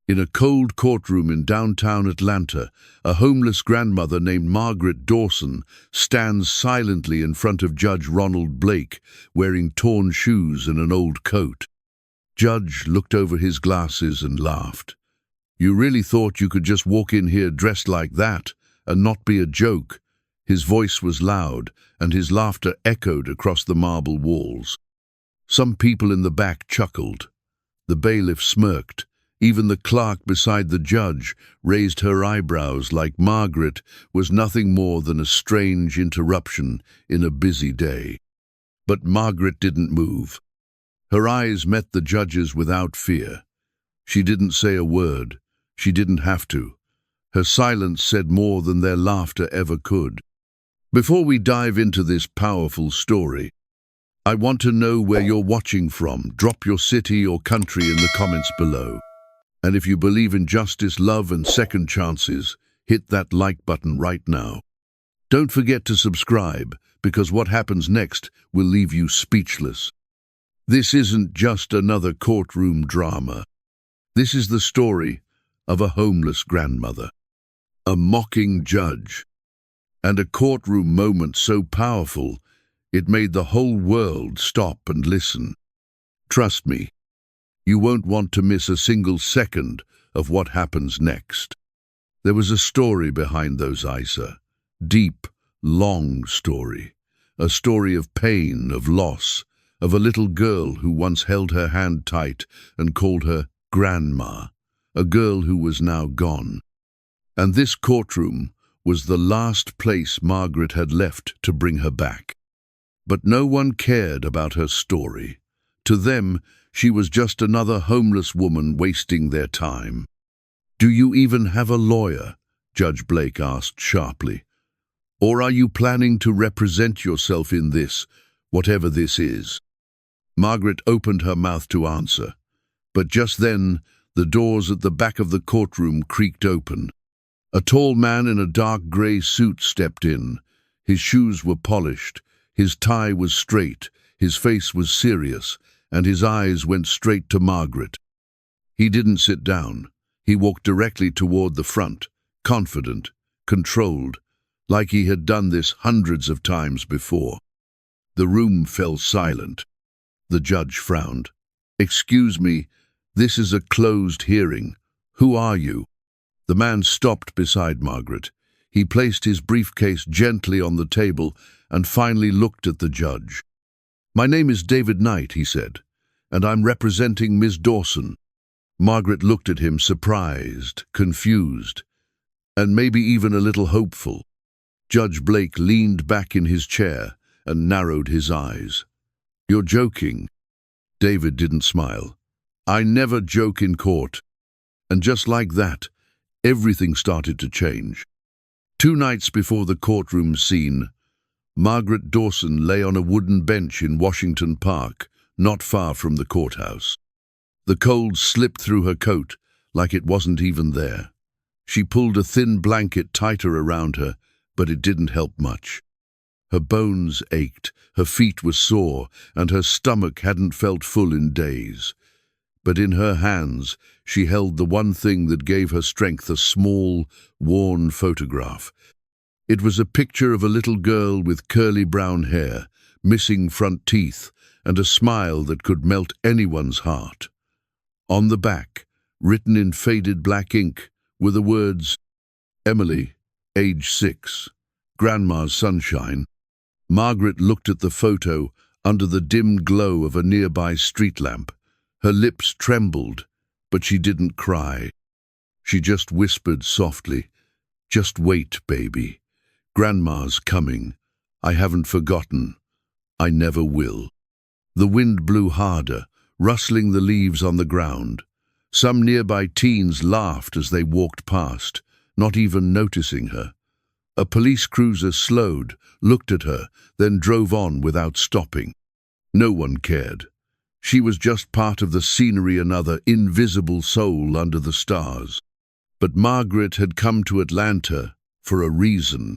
In a cold courtroom in downtown Atlanta, a homeless grandmother named Margaret Dawson stands silently in front of Judge Ronald Blake, wearing torn shoes and an old coat. Judge looked over his glasses and laughed. "You really thought you could just walk in here dressed like that and not be a joke?" His voice was loud, and his laughter echoed across the marble walls. Some people in the back chuckled. The bailiff smirked. Even the clerk beside the judge raised her eyebrows like Margaret was nothing more than a strange interruption in a busy day. But Margaret didn't move. Her eyes met the judge's without fear. She didn't say a word. She didn't have to. Her silence said more than their laughter ever could. Before we dive into this powerful story, I want to know where you're watching from. Drop your city or country in the comments below. And if you believe in justice, love, and second chances, hit that like button right now. Don't forget to subscribe, because what happens next will leave you speechless. This isn't just another courtroom drama. This is the story of a homeless grandmother, a mocking judge, and a courtroom moment so powerful it made the whole world stop and listen. Trust me, you won't want to miss a single second of what happens next. There was a story behind those eyes, a deep, long story. A story of pain, of loss, of a little girl who once held her hand tight and called her Grandma, a girl who was now gone. And this courtroom was the last place Margaret had left to bring her back. But no one cared about her story. To them, she was just another homeless woman wasting their time. "Do you even have a lawyer?" Judge Blake asked sharply. "Or are you planning to represent yourself in this, whatever this is?" Margaret opened her mouth to answer, but just then the doors at the back of the courtroom creaked open. A tall man in a dark grey suit stepped in. His shoes were polished, his tie was straight, his face was serious, and his eyes went straight to Margaret. He didn't sit down. He walked directly toward the front, confident, controlled, like he had done this hundreds of times before. The room fell silent. The judge frowned. "Excuse me, this is a closed hearing. Who are you?" The man stopped beside Margaret. He placed his briefcase gently on the table and finally looked at the judge. "My name is David Knight," he said, "and I'm representing Ms. Dawson." Margaret looked at him, surprised, confused, and maybe even a little hopeful. Judge Blake leaned back in his chair and narrowed his eyes. "You're joking." David didn't smile. "I never joke in court." And just like that, everything started to change. 2 nights before the courtroom scene, Margaret Dawson lay on a wooden bench in Washington Park, not far from the courthouse. The cold slipped through her coat like it wasn't even there. She pulled a thin blanket tighter around her, but it didn't help much. Her bones ached, her feet were sore, and her stomach hadn't felt full in days. But in her hands, she held the one thing that gave her strength, a small, worn photograph. It was a picture of a little girl with curly brown hair, missing front teeth, and a smile that could melt anyone's heart. On the back, written in faded black ink, were the words, "Emily, age 6, Grandma's sunshine." Margaret looked at the photo under the dim glow of a nearby street lamp. Her lips trembled, but she didn't cry. She just whispered softly, "Just wait, baby. Grandma's coming. I haven't forgotten. I never will." The wind blew harder, rustling the leaves on the ground. Some nearby teens laughed as they walked past, not even noticing her. A police cruiser slowed, looked at her, then drove on without stopping. No one cared. She was just part of the scenery, another invisible soul under the stars. But Margaret had come to Atlanta for a reason.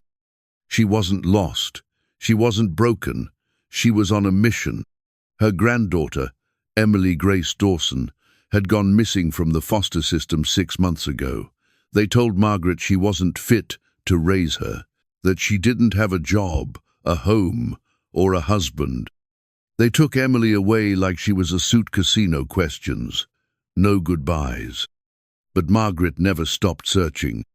She wasn't lost. She wasn't broken. She was on a mission. Her granddaughter, Emily Grace Dawson, had gone missing from the foster system 6 months ago. They told Margaret she wasn't fit to raise her, that she didn't have a job, a home, or a husband. They took Emily away like she was a suit casino questions. No goodbyes. But Margaret never stopped searching.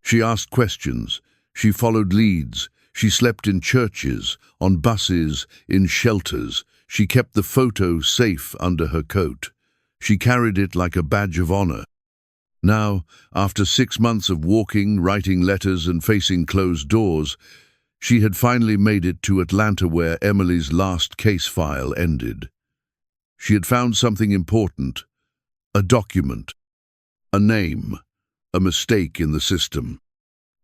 She asked questions. She followed leads. She slept in churches, on buses, in shelters. She kept the photo safe under her coat. She carried it like a badge of honor. Now, after 6 months of walking, writing letters, and facing closed doors, she had finally made it to Atlanta, where Emily's last case file ended. She had found something important. A document. A name. A mistake in the system.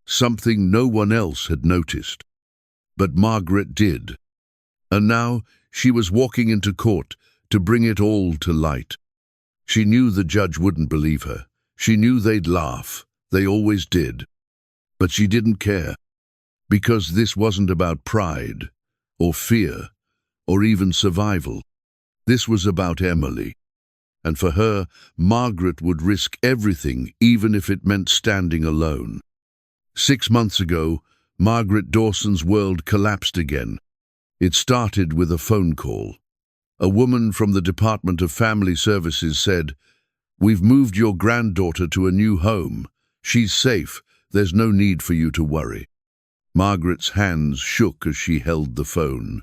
Something no one else had noticed. But Margaret did. And now she was walking into court to bring it all to light. She knew the judge wouldn't believe her. She knew they'd laugh. They always did. But she didn't care. Because this wasn't about pride, or fear, or even survival. This was about Emily. And for her, Margaret would risk everything, even if it meant standing alone. 6 months ago, Margaret Dawson's world collapsed again. It started with a phone call. A woman from the Department of Family Services said, "We've moved your granddaughter to a new home. She's safe. There's no need for you to worry." Margaret's hands shook as she held the phone.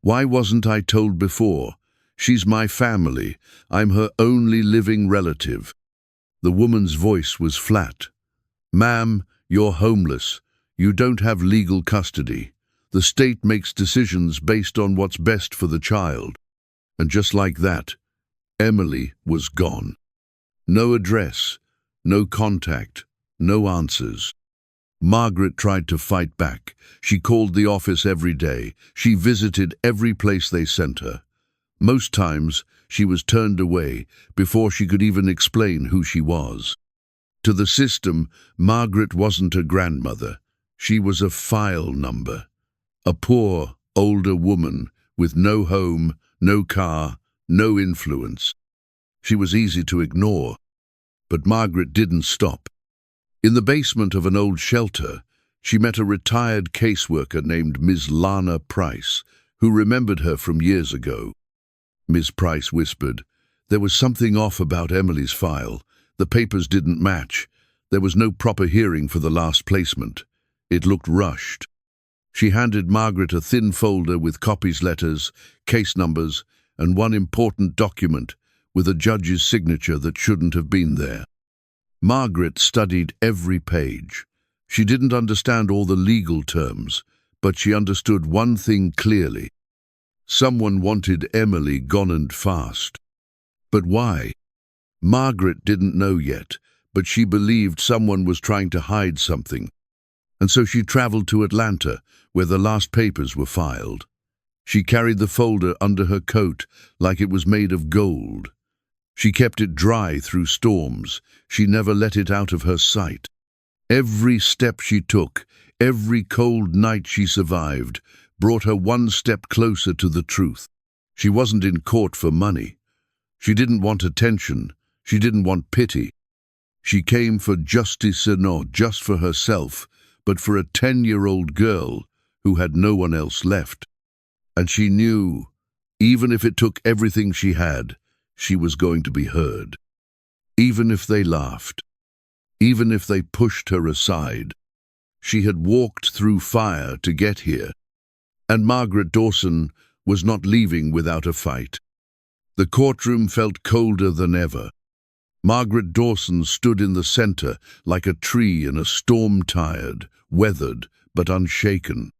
"Why wasn't I told before? She's my family. I'm her only living relative." The woman's voice was flat. "Ma'am, you're homeless. You don't have legal custody. The state makes decisions based on what's best for the child." And just like that, Emily was gone. No address, no contact, no answers. Margaret tried to fight back. She called the office every day. She visited every place they sent her. Most times, she was turned away before she could even explain who she was. To the system, Margaret wasn't a grandmother. She was a file number. A poor, older woman with no home, no car, no influence. She was easy to ignore. But Margaret didn't stop. In the basement of an old shelter, she met a retired caseworker named Ms. Lana Price, who remembered her from years ago. Ms. Price whispered, "There was something off about Emily's file. The papers didn't match. There was no proper hearing for the last placement. It looked rushed." She handed Margaret a thin folder with copies letters, case numbers, and one important document with a judge's signature that shouldn't have been there. Margaret studied every page. She didn't understand all the legal terms, but she understood one thing clearly. Someone wanted Emily gone and fast. But why? Margaret didn't know yet, but she believed someone was trying to hide something. And so she traveled to Atlanta, where the last papers were filed. She carried the folder under her coat like it was made of gold. She kept it dry through storms. She never let it out of her sight. Every step she took, every cold night she survived, brought her one step closer to the truth. She wasn't in court for money. She didn't want attention. She didn't want pity. She came for justice, and not just for herself, but for a 10-year-old girl who had no one else left. And she knew, even if it took everything she had, she was going to be heard. Even if they laughed, even if they pushed her aside. She had walked through fire to get here. And Margaret Dawson was not leaving without a fight. The courtroom felt colder than ever. Margaret Dawson stood in the center like a tree in a storm-tired, weathered, but unshaken.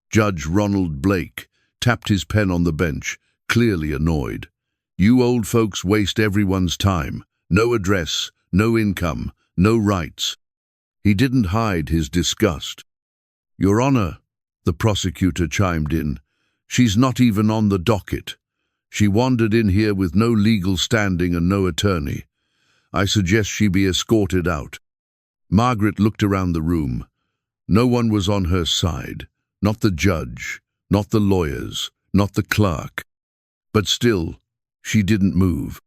Judge Ronald Blake tapped his pen on the bench, clearly annoyed. "You old folks waste everyone's time. No address, no income, no rights." He didn't hide his disgust. "Your Honor," the prosecutor chimed in, "she's not even on the docket. She wandered in here with no legal standing and no attorney. I suggest she be escorted out." Margaret looked around the room. No one was on her side. Not the judge, not the lawyers, not the clerk. But still, she didn't move.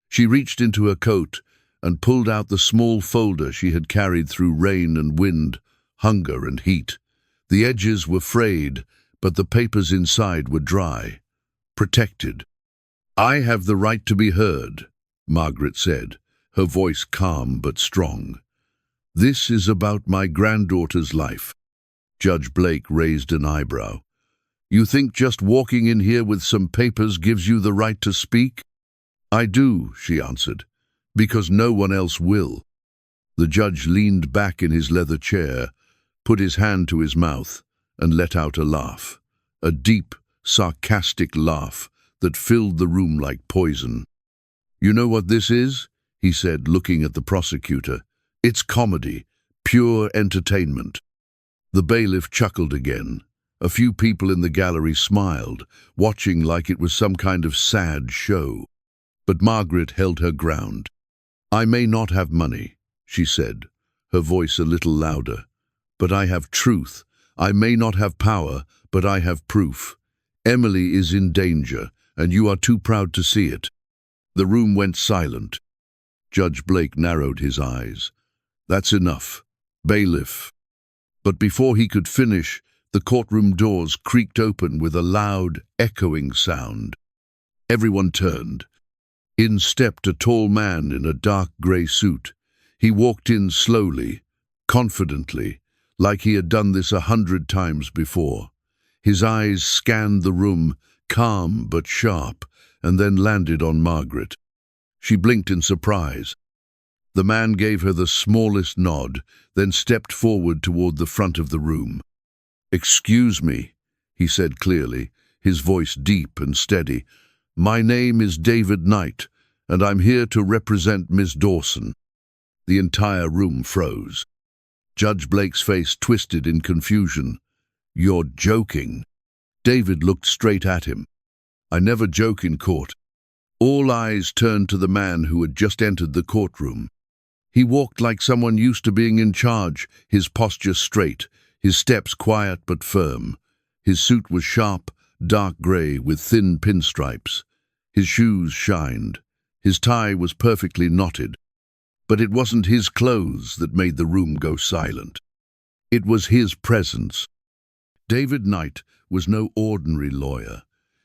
She reached into her coat and pulled out the small folder she had carried through rain and wind, hunger and heat. The edges were frayed, but the papers inside were dry, protected. "I have the right to be heard," Margaret said, her voice calm but strong. "This is about my granddaughter's life." Judge Blake raised an eyebrow. "You think just walking in here with some papers gives you the right to speak?" "I do," she answered, "because no one else will." The judge leaned back in his leather chair, put his hand to his mouth, and let out a laugh. A deep, sarcastic laugh that filled the room like poison. "You know what this is?" he said, looking at the prosecutor. "It's comedy, pure entertainment." The bailiff chuckled again. A few people in the gallery smiled, watching like it was some kind of sad show. But Margaret held her ground. "I may not have money," she said, her voice a little louder, "but I have truth. I may not have power, but I have proof. Emily is in danger, and you are too proud to see it." The room went silent. Judge Blake narrowed his eyes. "That's enough. Bailiff." But before he could finish, the courtroom doors creaked open with a loud, echoing sound. Everyone turned. In stepped a tall man in a dark grey suit. He walked in slowly, confidently, like he had done this 100 times before. His eyes scanned the room, calm but sharp, and then landed on Margaret. She blinked in surprise. The man gave her the smallest nod, then stepped forward toward the front of the room. "Excuse me," he said clearly, his voice deep and steady. "My name is David Knight, and I'm here to represent Miss Dawson." The entire room froze. Judge Blake's face twisted in confusion. "You're joking." David looked straight at him. "I never joke in court." All eyes turned to the man who had just entered the courtroom. He walked like someone used to being in charge, his posture straight, his steps quiet but firm. His suit was sharp, dark grey with thin pinstripes. His shoes shined. His tie was perfectly knotted. But it wasn't his clothes that made the room go silent. It was his presence. David Knight was no ordinary lawyer.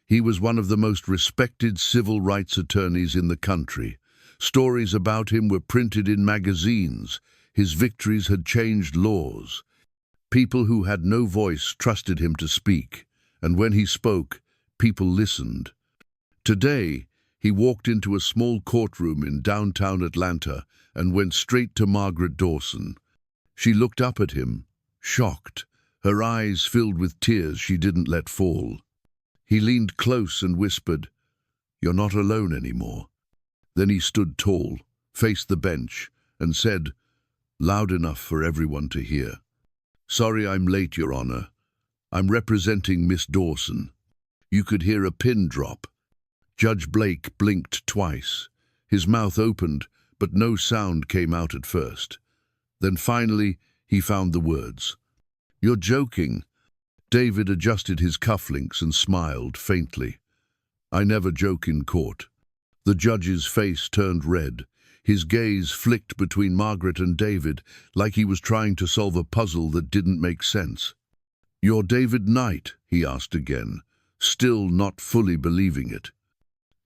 He was one of the most respected civil rights attorneys in the country. Stories about him were printed in magazines. His victories had changed laws. People who had no voice trusted him to speak, and when he spoke, people listened. Today, he walked into a small courtroom in downtown Atlanta and went straight to Margaret Dawson. She looked up at him, shocked, her eyes filled with tears she didn't let fall. He leaned close and whispered, "You're not alone anymore." Then he stood tall, faced the bench, and said, loud enough for everyone to hear, "Sorry I'm late, Your Honor. I'm representing Miss Dawson." You could hear a pin drop. Judge Blake blinked twice. His mouth opened, but no sound came out at first. Then finally, he found the words. "You're joking." David adjusted his cufflinks and smiled faintly. "I never joke in court." The judge's face turned red. His gaze flicked between Margaret and David, like he was trying to solve a puzzle that didn't make sense. "You're David Knight?" he asked again, still not fully believing it.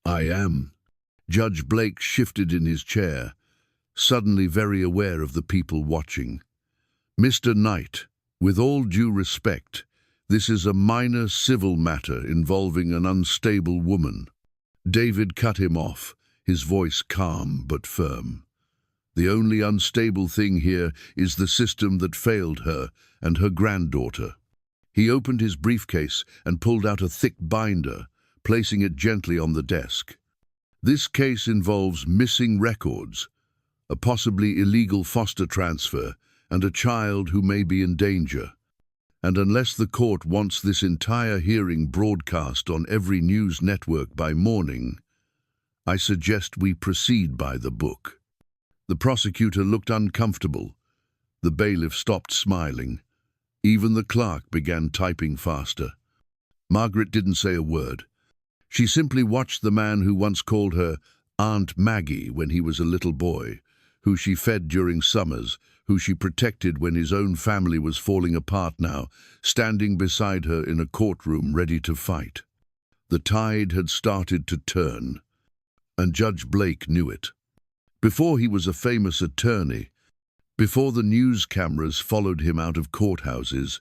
"I am." Judge Blake shifted in his chair, suddenly very aware of the people watching. "Mr. Knight, with all due respect, this is a minor civil matter involving an unstable woman." David cut him off, his voice calm but firm. "The only unstable thing here is the system that failed her and her granddaughter." He opened his briefcase and pulled out a thick binder, placing it gently on the desk. "This case involves missing records, a possibly illegal foster transfer, and a child who may be in danger. And unless the court wants this entire hearing broadcast on every news network by morning, I suggest we proceed by the book." The prosecutor looked uncomfortable. The bailiff stopped smiling. Even the clerk began typing faster. Margaret didn't say a word. She simply watched the man who once called her Aunt Maggie when he was a little boy, who she fed during summers, who she protected when his own family was falling apart now, standing beside her in a courtroom ready to fight. The tide had started to turn, and Judge Blake knew it. Before he was a famous attorney, before the news cameras followed him out of courthouses,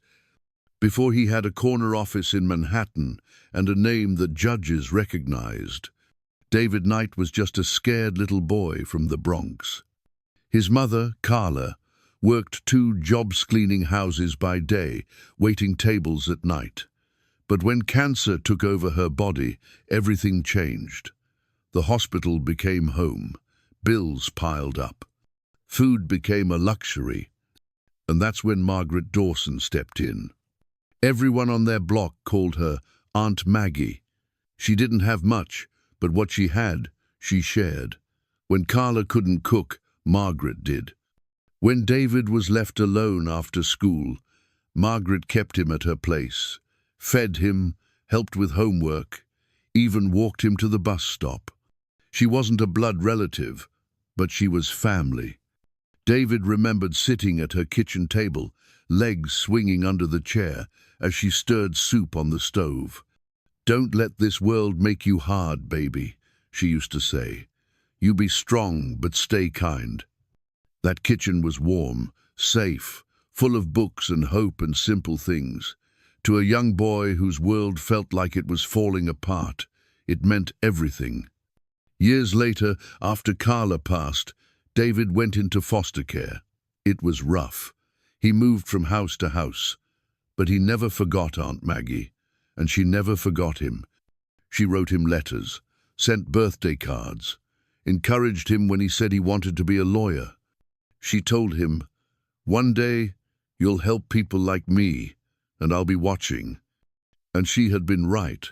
before he had a corner office in Manhattan and a name that judges recognized, David Knight was just a scared little boy from the Bronx. His mother, Carla, worked 2 jobs cleaning houses by day, waiting tables at night. But when cancer took over her body, everything changed. The hospital became home. Bills piled up. Food became a luxury. And that's when Margaret Dawson stepped in. Everyone on their block called her Aunt Maggie. She didn't have much, but what she had, she shared. When Carla couldn't cook, Margaret did. When David was left alone after school, Margaret kept him at her place, fed him, helped with homework, even walked him to the bus stop. She wasn't a blood relative, but she was family. David remembered sitting at her kitchen table, legs swinging under the chair as she stirred soup on the stove. "Don't let this world make you hard, baby," she used to say. "You be strong, but stay kind." That kitchen was warm, safe, full of books and hope and simple things. To a young boy whose world felt like it was falling apart, it meant everything. Years later, after Carla passed, David went into foster care. It was rough. He moved from house to house. But he never forgot Aunt Maggie, and she never forgot him. She wrote him letters, sent birthday cards, encouraged him when he said he wanted to be a lawyer. She told him, "One day you'll help people like me, and I'll be watching." And she had been right.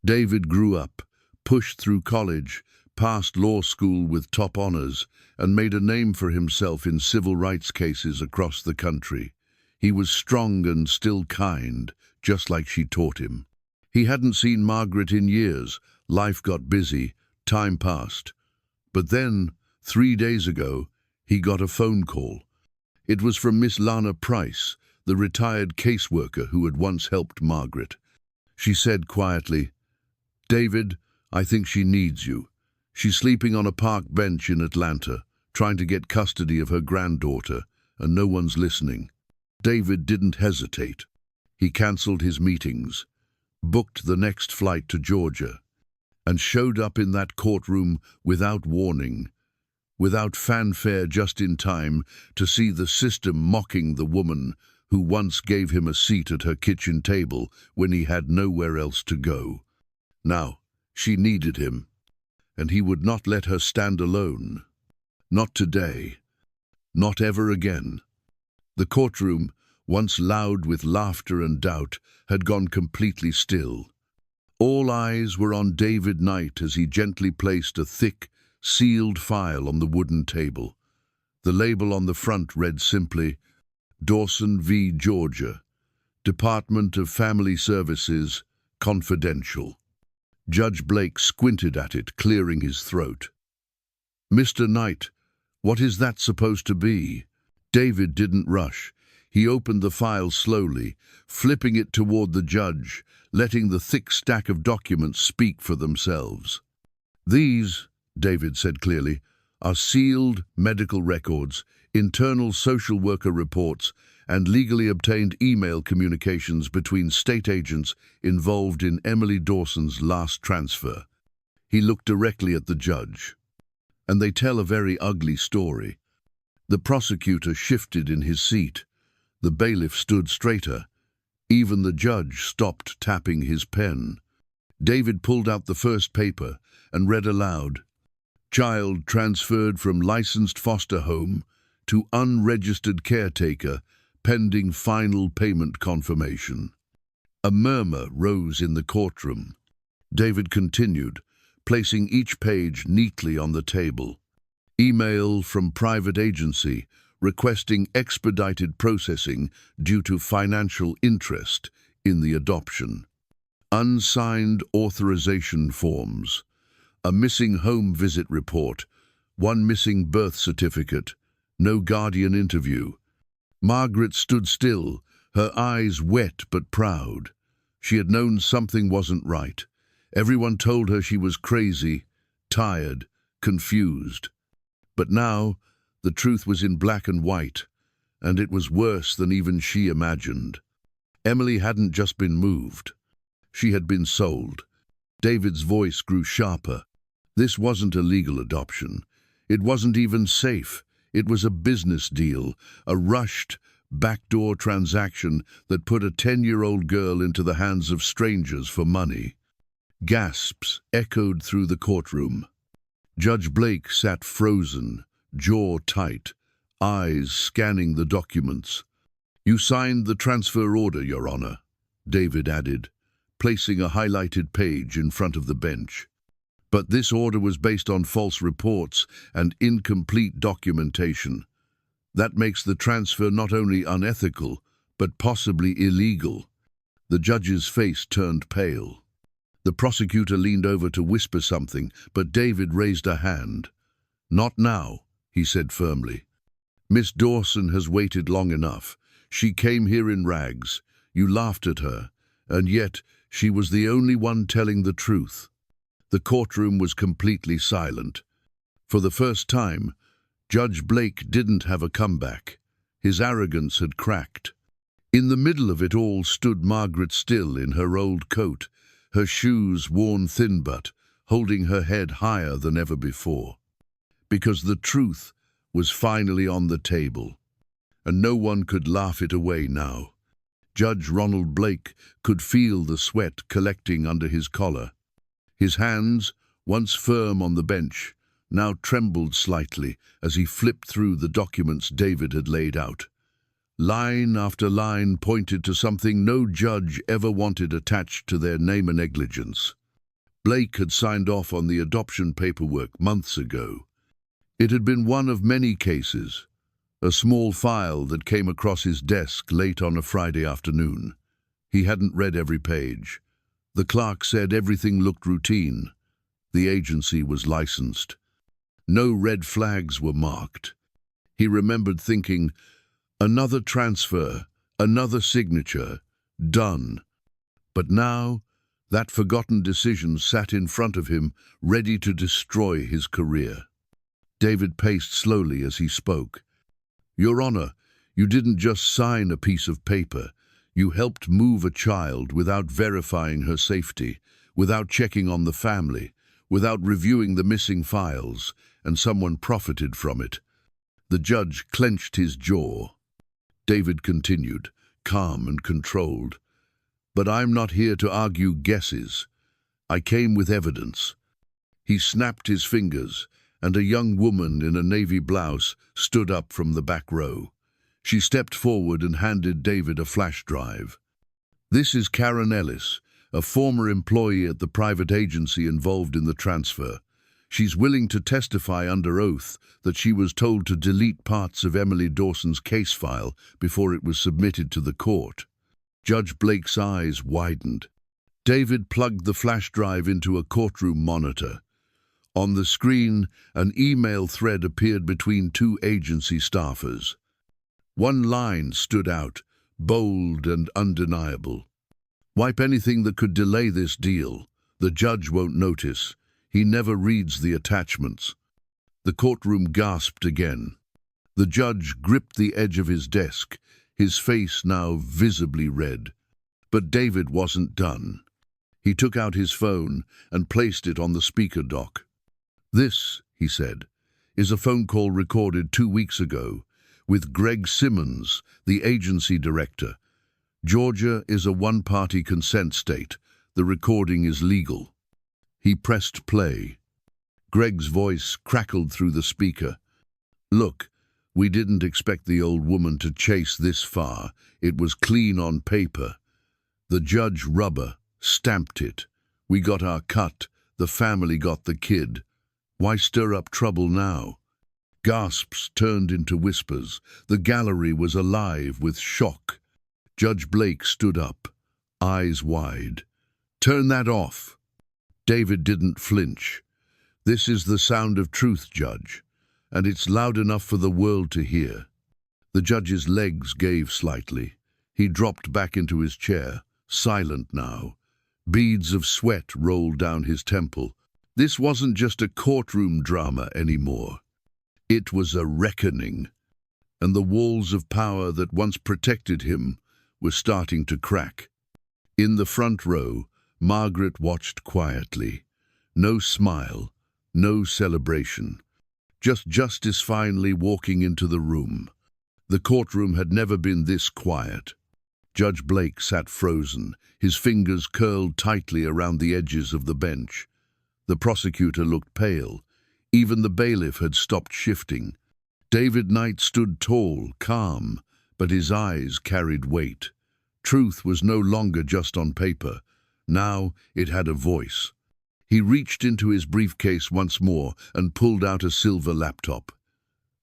David grew up, pushed through college, passed law school with top honors, and made a name for himself in civil rights cases across the country. He was strong and still kind, just like she taught him. He hadn't seen Margaret in years. Life got busy, time passed. But then, 3 days ago, he got a phone call. It was from Miss Lana Price, the retired caseworker who had once helped Margaret. She said quietly, "David, I think she needs you. She's sleeping on a park bench in Atlanta, trying to get custody of her granddaughter, and no one's listening." David didn't hesitate. He cancelled his meetings, booked the next flight to Georgia, and showed up in that courtroom without warning, without fanfare, just in time to see the system mocking the woman who once gave him a seat at her kitchen table when he had nowhere else to go. Now, she needed him, and he would not let her stand alone. Not today. Not ever again. The courtroom, once loud with laughter and doubt, had gone completely still. All eyes were on David Knight as he gently placed a thick, sealed file on the wooden table. The label on the front read simply, "Dawson v. Georgia, Department of Family Services, Confidential." Judge Blake squinted at it, clearing his throat. "Mr. Knight, what is that supposed to be?" David didn't rush. He opened the file slowly, flipping it toward the judge, letting the thick stack of documents speak for themselves. "These," David said clearly, "are sealed medical records, internal social worker reports, and legally obtained email communications between state agents involved in Emily Dawson's last transfer." He looked directly at the judge. "And they tell a very ugly story." The prosecutor shifted in his seat. The bailiff stood straighter. Even the judge stopped tapping his pen. David pulled out the first paper and read aloud, "Child transferred from licensed foster home to unregistered caretaker, pending final payment confirmation." A murmur rose in the courtroom. David continued, placing each page neatly on the table. Email from private agency requesting expedited processing due to financial interest in the adoption. Unsigned authorization forms. A missing home visit report, one missing birth certificate, no Guardian interview. Margaret stood still, her eyes wet but proud. She had known something wasn't right. Everyone told her she was crazy, tired, confused. But now, the truth was in black and white, and it was worse than even she imagined. Emily hadn't just been moved. She had been sold. David's voice grew sharper. This wasn't a legal adoption. It wasn't even safe. It was a business deal, a rushed, backdoor transaction that put a 10-year-old girl into the hands of strangers for money. Gasps echoed through the courtroom. Judge Blake sat frozen, jaw tight, eyes scanning the documents. "You signed the transfer order, Your Honor," David added, placing a highlighted page in front of the bench. "But this order was based on false reports and incomplete documentation. That makes the transfer not only unethical, but possibly illegal." The judge's face turned pale. The prosecutor leaned over to whisper something, but David raised a hand. "Not now," he said firmly. "Miss Dawson has waited long enough. She came here in rags. You laughed at her, and yet she was the only one telling the truth." The courtroom was completely silent. For the first time, Judge Blake didn't have a comeback. His arrogance had cracked. In the middle of it all stood Margaret Still in her old coat, her shoes worn thin but holding her head higher than ever before. Because the truth was finally on the table, and no one could laugh it away now. Judge Ronald Blake could feel the sweat collecting under his collar. His hands, once firm on the bench, now trembled slightly as he flipped through the documents David had laid out. Line after line pointed to something no judge ever wanted attached to their name and negligence. Blake had signed off on the adoption paperwork months ago. It had been one of many cases, a small file that came across his desk late on a Friday afternoon. He hadn't read every page. The clerk said everything looked routine. The agency was licensed. No red flags were marked. He remembered thinking, another transfer, another signature, done. But now, that forgotten decision sat in front of him, ready to destroy his career. David paced slowly as he spoke. "Your Honor, you didn't just sign a piece of paper. You helped move a child without verifying her safety, without checking on the family, without reviewing the missing files, and someone profited from it." The judge clenched his jaw. David continued, calm and controlled. "But I'm not here to argue guesses. I came with evidence." He snapped his fingers, and a young woman in a navy blouse stood up from the back row. She stepped forward and handed David a flash drive. "This is Karen Ellis, a former employee at the private agency involved in the transfer. She's willing to testify under oath that she was told to delete parts of Emily Dawson's case file before it was submitted to the court." Judge Blake's eyes widened. David plugged the flash drive into a courtroom monitor. On the screen, an email thread appeared between two agency staffers. One line stood out, bold and undeniable. "Wipe anything that could delay this deal. The judge won't notice. He never reads the attachments." The courtroom gasped again. The judge gripped the edge of his desk, his face now visibly red. But David wasn't done. He took out his phone and placed it on the speaker dock. "This," he said, "is a phone call recorded 2 weeks ago with Greg Simmons, the agency director. Georgia is a one-party consent state. The recording is legal." He pressed play. Greg's voice crackled through the speaker. "Look, we didn't expect the old woman to chase this far. It was clean on paper. The judge stamped it. We got our cut. The family got the kid. Why stir up trouble now?" Gasps turned into whispers. The gallery was alive with shock. Judge Blake stood up, eyes wide. "Turn that off." David didn't flinch. "This is the sound of truth, Judge, and it's loud enough for the world to hear." The judge's legs gave slightly. He dropped back into his chair, silent now. Beads of sweat rolled down his temple. This wasn't just a courtroom drama anymore. It was a reckoning, and the walls of power that once protected him were starting to crack. In the front row, Margaret watched quietly. No smile, no celebration. Just justice finally walking into the room. The courtroom had never been this quiet. Judge Blake sat frozen, his fingers curled tightly around the edges of the bench. The prosecutor looked pale. Even the bailiff had stopped shifting. David Knight stood tall, calm, but his eyes carried weight. Truth was no longer just on paper. Now it had a voice. He reached into his briefcase once more and pulled out a silver laptop.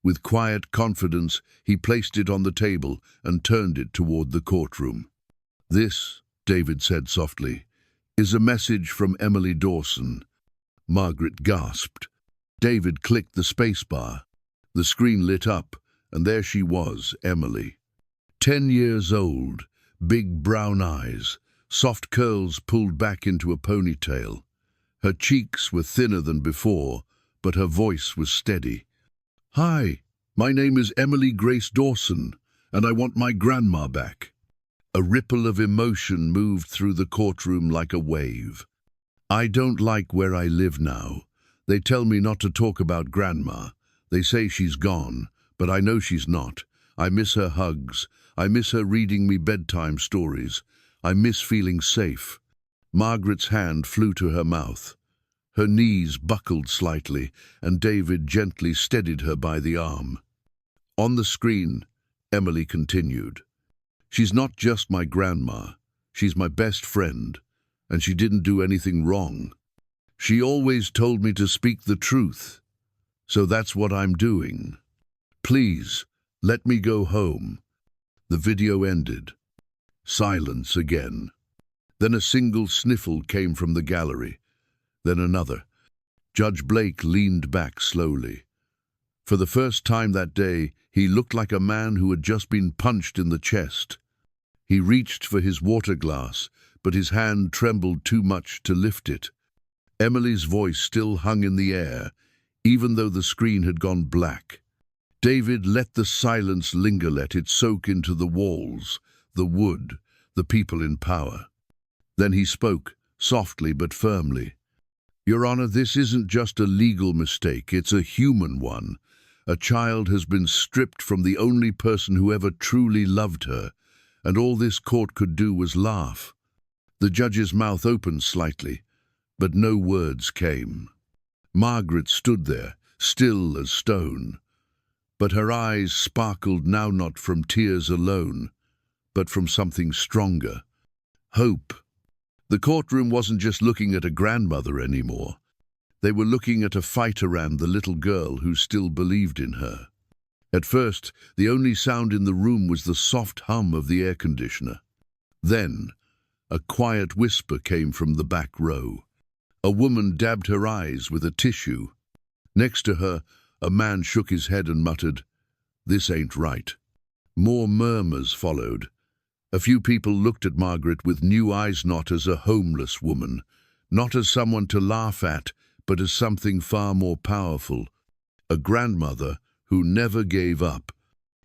With quiet confidence, he placed it on the table and turned it toward the courtroom. "This," David said softly, "is a message from Emily Dawson." Margaret gasped. David clicked the spacebar. The screen lit up, and there she was, Emily. 10 years old, big brown eyes, soft curls pulled back into a ponytail. Her cheeks were thinner than before, but her voice was steady. "Hi, my name is Emily Grace Dawson, and I want my grandma back." A ripple of emotion moved through the courtroom like a wave. "I don't like where I live now. They tell me not to talk about Grandma. They say she's gone, but I know she's not. I miss her hugs. I miss her reading me bedtime stories. I miss feeling safe." Margaret's hand flew to her mouth. Her knees buckled slightly, and David gently steadied her by the arm. On the screen, Emily continued. "She's not just my grandma. She's my best friend, and she didn't do anything wrong. She always told me to speak the truth, so that's what I'm doing. Please, let me go home." The video ended. Silence again. Then a single sniffle came from the gallery. Then another. Judge Blake leaned back slowly. For the first time that day, he looked like a man who had just been punched in the chest. He reached for his water glass, but his hand trembled too much to lift it. Emily's voice still hung in the air, even though the screen had gone black. David let the silence linger, let it soak into the walls, the wood, the people in power. Then he spoke, softly but firmly. "Your Honor, this isn't just a legal mistake, it's a human one. A child has been stripped from the only person who ever truly loved her, and all this court could do was laugh." The judge's mouth opened slightly, but no words came. Margaret stood there, still as stone, but her eyes sparkled now not from tears alone, but from something stronger. Hope. The courtroom wasn't just looking at a grandmother anymore. They were looking at a fight around the little girl who still believed in her. At first, the only sound in the room was the soft hum of the air conditioner. Then, a quiet whisper came from the back row. A woman dabbed her eyes with a tissue. Next to her, a man shook his head and muttered, "This ain't right." More murmurs followed. A few people looked at Margaret with new eyes, not as a homeless woman, not as someone to laugh at, but as something far more powerful. A grandmother who never gave up.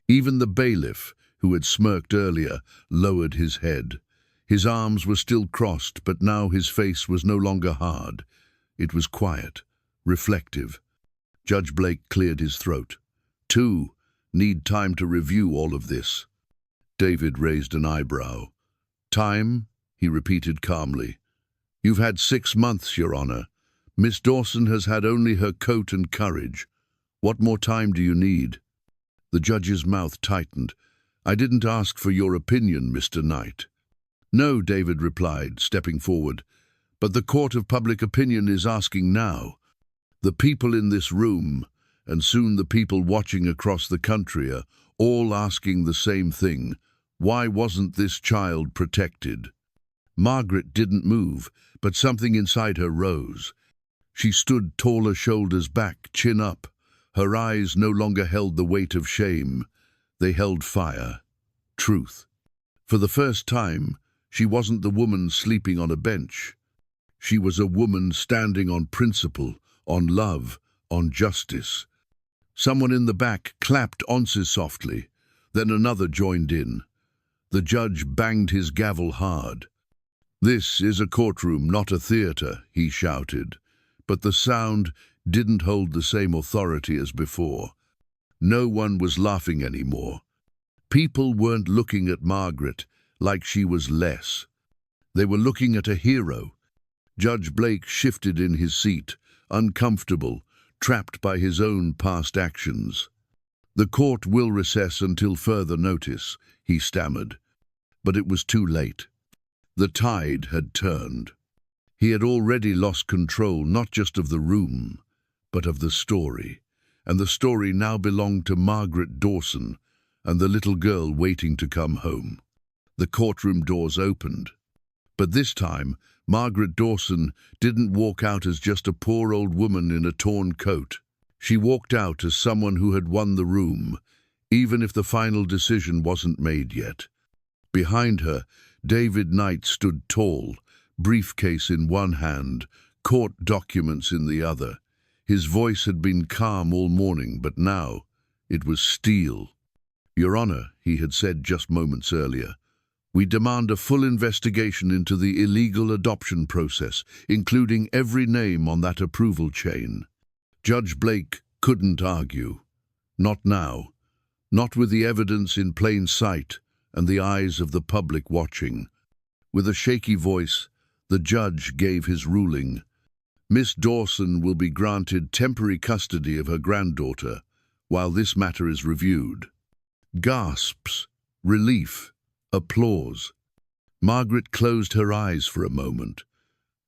Even the bailiff, who had smirked earlier, lowered his head. His arms were still crossed, but now his face was no longer hard. It was quiet, reflective. Judge Blake cleared his throat. "Two, need time to review all of this." David raised an eyebrow. "Time?" he repeated calmly. "You've had 6 months, Your Honor. Miss Dawson has had only her coat and courage. What more time do you need?" The judge's mouth tightened. "I didn't ask for your opinion, Mr. Knight." "No," David replied, stepping forward. "But the court of public opinion is asking now. The people in this room, and soon the people watching across the country, are all asking the same thing. Why wasn't this child protected?" Margaret didn't move, but something inside her rose. She stood taller, shoulders back, chin up. Her eyes no longer held the weight of shame. They held fire, truth. For the first time, she wasn't the woman sleeping on a bench. She was a woman standing on principle, on love, on justice. Someone in the back clapped once softly, then another joined in. The judge banged his gavel hard. "This is a courtroom, not a theatre," he shouted, but the sound didn't hold the same authority as before. No one was laughing anymore. People weren't looking at Margaret like she was less. They were looking at a hero. Judge Blake shifted in his seat, uncomfortable, trapped by his own past actions. "The court will recess until further notice," he stammered. But it was too late. The tide had turned. He had already lost control not just of the room, but of the story. And the story now belonged to Margaret Dawson and the little girl waiting to come home. The courtroom doors opened. But this time, Margaret Dawson didn't walk out as just a poor old woman in a torn coat. She walked out as someone who had won the room, even if the final decision wasn't made yet. Behind her, David Knight stood tall, briefcase in one hand, court documents in the other. His voice had been calm all morning, but now it was steel. "Your Honor," he had said just moments earlier, "we demand a full investigation into the illegal adoption process, including every name on that approval chain." Judge Blake couldn't argue. Not now. Not with the evidence in plain sight and the eyes of the public watching. With a shaky voice, the judge gave his ruling. Miss Dawson will be granted temporary custody of her granddaughter while this matter is reviewed. Gasps, relief, applause. Margaret closed her eyes for a moment.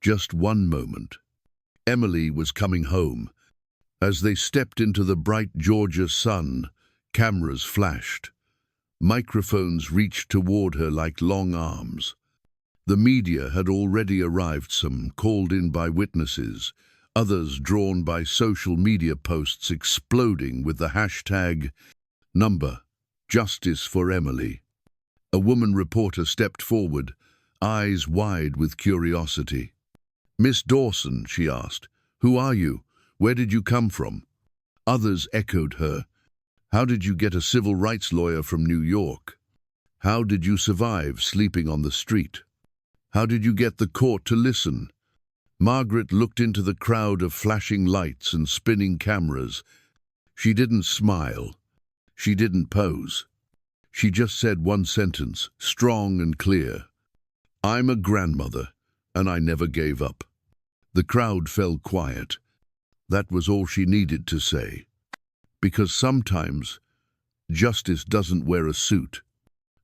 Just one moment. Emily was coming home. As they stepped into the bright Georgia sun, cameras flashed. Microphones reached toward her like long arms. The media had already arrived, some called in by witnesses, others drawn by social media posts exploding with the hashtag #Justice for Emily. A woman reporter stepped forward, eyes wide with curiosity. "Miss Dawson," she asked, "who are you? Where did you come from?" Others echoed her. "How did you get a civil rights lawyer from New York? How did you survive sleeping on the street? How did you get the court to listen?" Margaret looked into the crowd of flashing lights and spinning cameras. She didn't smile. She didn't pose. She just said one sentence, strong and clear. "I'm a grandmother, and I never gave up." The crowd fell quiet. That was all she needed to say. Because sometimes justice doesn't wear a suit.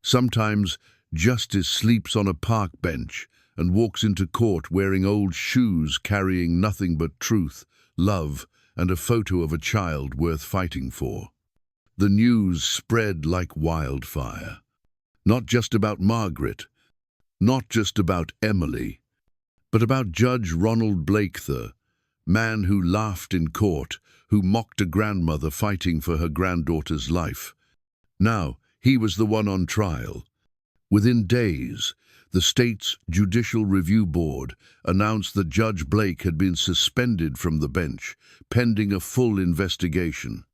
Sometimes justice sleeps on a park bench and walks into court wearing old shoes, carrying nothing but truth, love, and a photo of a child worth fighting for. The news spread like wildfire. Not just about Margaret, not just about Emily, but about Judge Ronald Blake, the man who laughed in court, who mocked a grandmother fighting for her granddaughter's life. Now, he was the one on trial. Within days, the state's Judicial Review Board announced that Judge Blake had been suspended from the bench, pending a full investigation.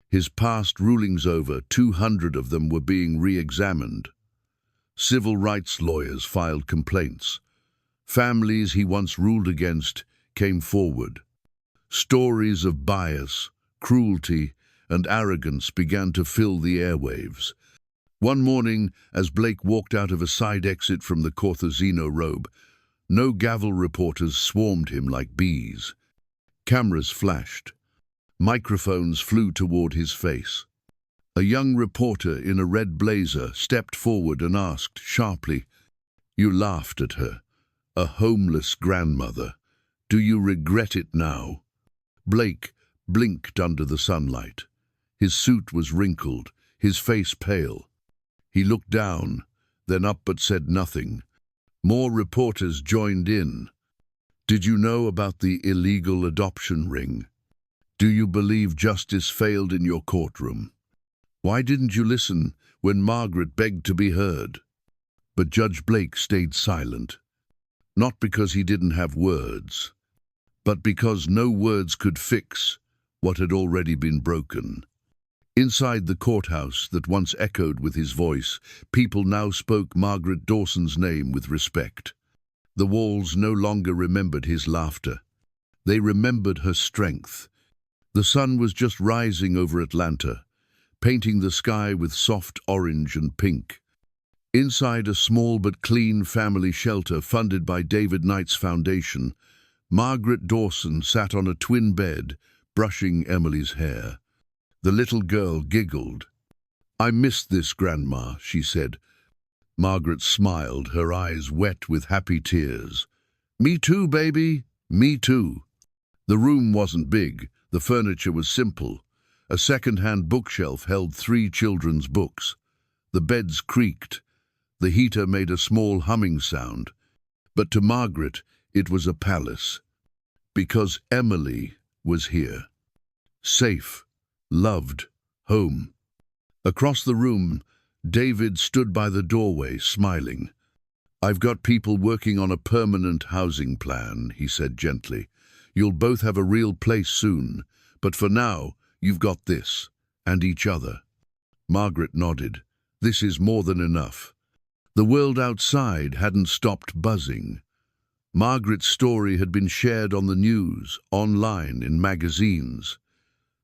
His past rulings over, 200 of them were being re-examined. Civil rights lawyers filed complaints. Families he once ruled against came forward. Stories of bias, cruelty, and arrogance began to fill the airwaves. One morning, as Blake walked out of a side exit from the Corthazino robe, no gavel reporters swarmed him like bees. Cameras flashed. Microphones flew toward his face. A young reporter in a red blazer stepped forward and asked sharply, "You laughed at her, a homeless grandmother. Do you regret it now?" Blake blinked under the sunlight. His suit was wrinkled, his face pale. He looked down, then up, but said nothing. More reporters joined in. Did you know about the illegal adoption ring? Do you believe justice failed in your courtroom? Why didn't you listen when Margaret begged to be heard? But Judge Blake stayed silent, not because he didn't have words, but because no words could fix what had already been broken. Inside the courthouse that once echoed with his voice, people now spoke Margaret Dawson's name with respect. The walls no longer remembered his laughter. They remembered her strength. The sun was just rising over Atlanta, painting the sky with soft orange and pink. Inside a small but clean family shelter funded by David Knight's Foundation, Margaret Dawson sat on a twin bed, brushing Emily's hair. The little girl giggled. "I missed this, Grandma," she said. Margaret smiled, her eyes wet with happy tears. "Me too, baby. Me too." The room wasn't big. The furniture was simple. A second-hand bookshelf held 3 children's books. The beds creaked. The heater made a small humming sound. But to Margaret, it was a palace. Because Emily was here. Safe. Loved. Home. Across the room, David stood by the doorway, smiling. "I've got people working on a permanent housing plan," he said gently. "You'll both have a real place soon, but for now, you've got this, and each other." Margaret nodded. This is more than enough. The world outside hadn't stopped buzzing. Margaret's story had been shared on the news, online, in magazines.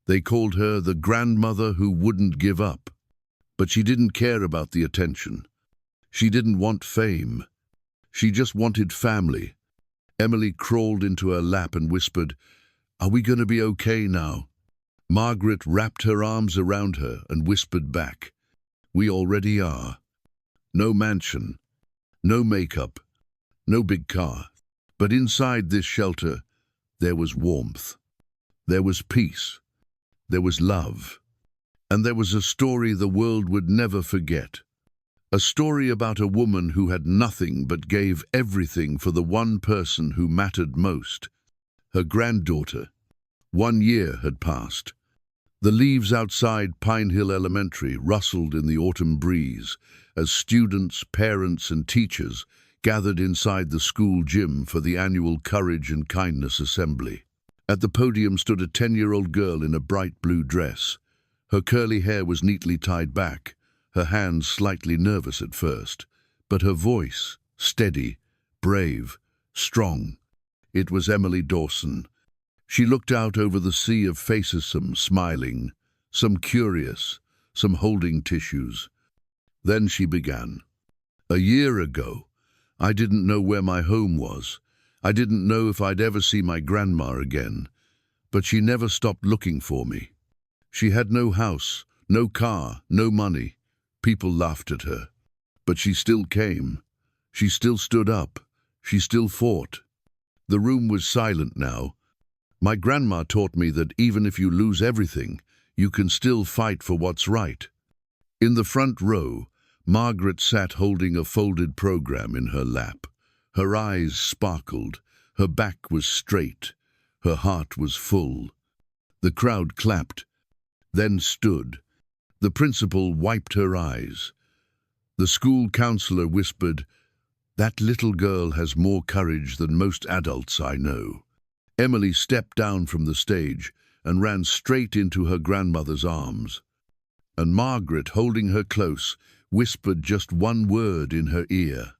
They called her the grandmother who wouldn't give up. But she didn't care about the attention. She didn't want fame. She just wanted family. Emily crawled into her lap and whispered, "Are we going to be okay now?" Margaret wrapped her arms around her and whispered back, "We already are. No mansion, no makeup, no big car. But inside this shelter, there was warmth. There was peace. There was love. And there was a story the world would never forget. A story about a woman who had nothing but gave everything for the one person who mattered most, her granddaughter. 1 year had passed. The leaves outside Pine Hill Elementary rustled in the autumn breeze as students, parents, and teachers gathered inside the school gym for the annual Courage and Kindness Assembly. At the podium stood a 10-year-old girl in a bright blue dress. Her curly hair was neatly tied back, her hands slightly nervous at first, but her voice, steady, brave, strong. It was Emily Dawson. She looked out over the sea of faces, some smiling, some curious, some holding tissues. Then she began. "A year ago, I didn't know where my home was. I didn't know if I'd ever see my grandma again, but she never stopped looking for me. She had no house, no car, no money. People laughed at her. But she still came. She still stood up. She still fought." The room was silent now. "My grandma taught me that even if you lose everything, you can still fight for what's right." In the front row, Margaret sat holding a folded program in her lap. Her eyes sparkled, her back was straight, her heart was full. The crowd clapped, then stood. The principal wiped her eyes. The school counselor whispered, "That little girl has more courage than most adults I know." Emily stepped down from the stage and ran straight into her grandmother's arms. And Margaret, holding her close, whispered just one word in her ear.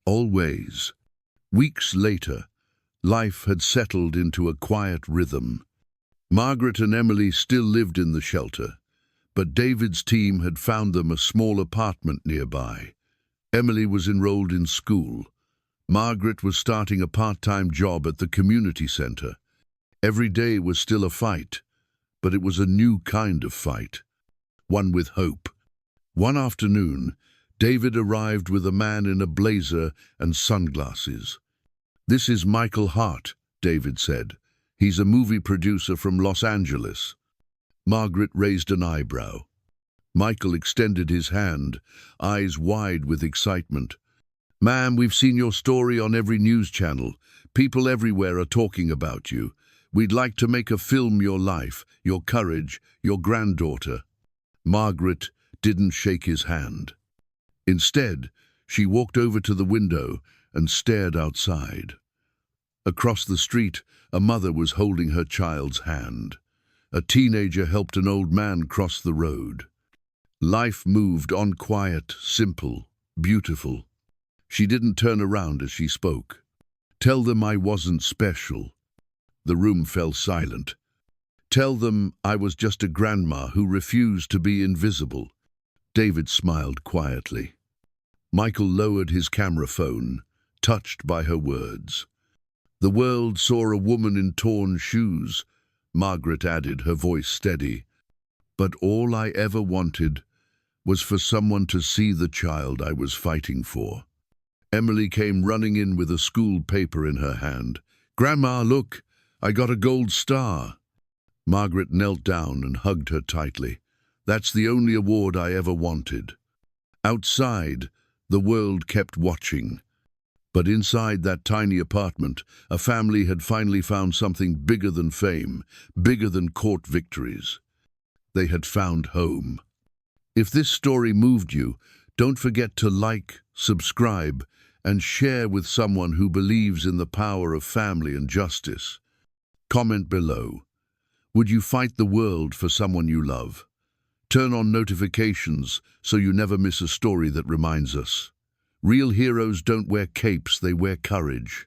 "Always." Weeks later, life had settled into a quiet rhythm. Margaret and Emily still lived in the shelter, but David's team had found them a small apartment nearby. Emily was enrolled in school. Margaret was starting a part-time job at the community center. Every day was still a fight, but it was a new kind of fight, one with hope. One afternoon, David arrived with a man in a blazer and sunglasses. "This is Michael Hart," David said. "He's a movie producer from Los Angeles." Margaret raised an eyebrow. Michael extended his hand, eyes wide with excitement. Ma'am, we've seen your story on every news channel. People everywhere are talking about you. We'd like to make a film your life, your courage, your granddaughter. Margaret didn't shake his hand. Instead, she walked over to the window and stared outside. Across the street, a mother was holding her child's hand. A teenager helped an old man cross the road. Life moved on, quiet, simple, beautiful. She didn't turn around as she spoke. Tell them I wasn't special. The room fell silent. Tell them I was just a grandma who refused to be invisible. David smiled quietly. Michael lowered his camera phone, touched by her words. The world saw a woman in torn shoes, Margaret added, her voice steady. But all I ever wanted was for someone to see the child I was fighting for. Emily came running in with a school paper in her hand. Grandma, look, I got a gold star. Margaret knelt down and hugged her tightly. That's the only award I ever wanted. Outside, the world kept watching. But inside that tiny apartment, a family had finally found something bigger than fame, bigger than court victories. They had found home. If this story moved you, don't forget to like, subscribe, and share with someone who believes in the power of family and justice. Comment below. Would you fight the world for someone you love? Turn on notifications so you never miss a story that reminds us. Real heroes don't wear capes, they wear courage.